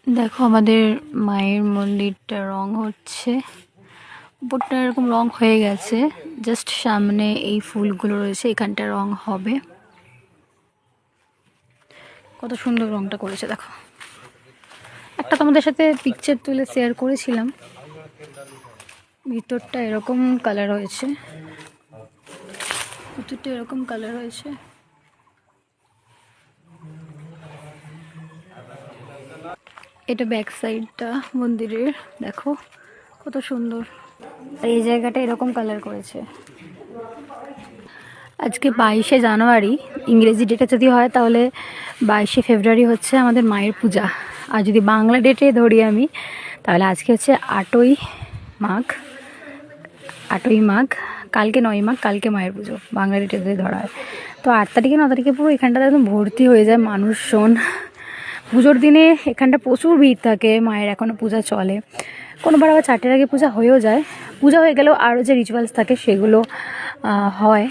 দেখো আমাদের মায়ের মন্দিরটা রং হচ্ছে, উপরটা এরকম রং হয়ে গেছে, জাস্ট সামনে এই ফুলগুলো রয়েছে, এখানটা রং হবে। কত সুন্দর রংটা করেছে দেখো। একটা তোমাদের সাথে পিকচার তুলে শেয়ার করেছিলাম, ভিতরটা এরকম কালার হয়েছে, ভিতরটা এরকম কালার হয়েছে। এটা ব্যাক সাইডটা মন্দিরের, দেখো কত সুন্দর। আর এই জায়গাটা এরকম কালার করেছে। আজকে 22শে জানুয়ারি, ইংরেজি ডেটে যদি হয় তাহলে 22শে ফেব্রুয়ারি হচ্ছে আমাদের মায়ের পূজা। আর যদি বাংলা ডেটে ধরি আমি, তাহলে আজকে হচ্ছে 8ই মাঘ। 8ই মাঘ, কালকে 9ই মাঘ, কালকে মায়ের পুজো বাংলা ডেটে যদি ধরা হয়। তো 8 তারিখে 9 তারিখে পুরো এখানটাতে একদম ভর্তি হয়ে যায় মানুষজন। পুজোর দিনে এখানটা প্রচুর ভিড় থাকে, মায়ের এখনও পূজা চলে। কোনোবার আবার 4টের আগে পূজা হয়েও যায়। পূজা হয়ে গেলেও আরও যে রিচুয়ালস থাকে সেগুলো হয়।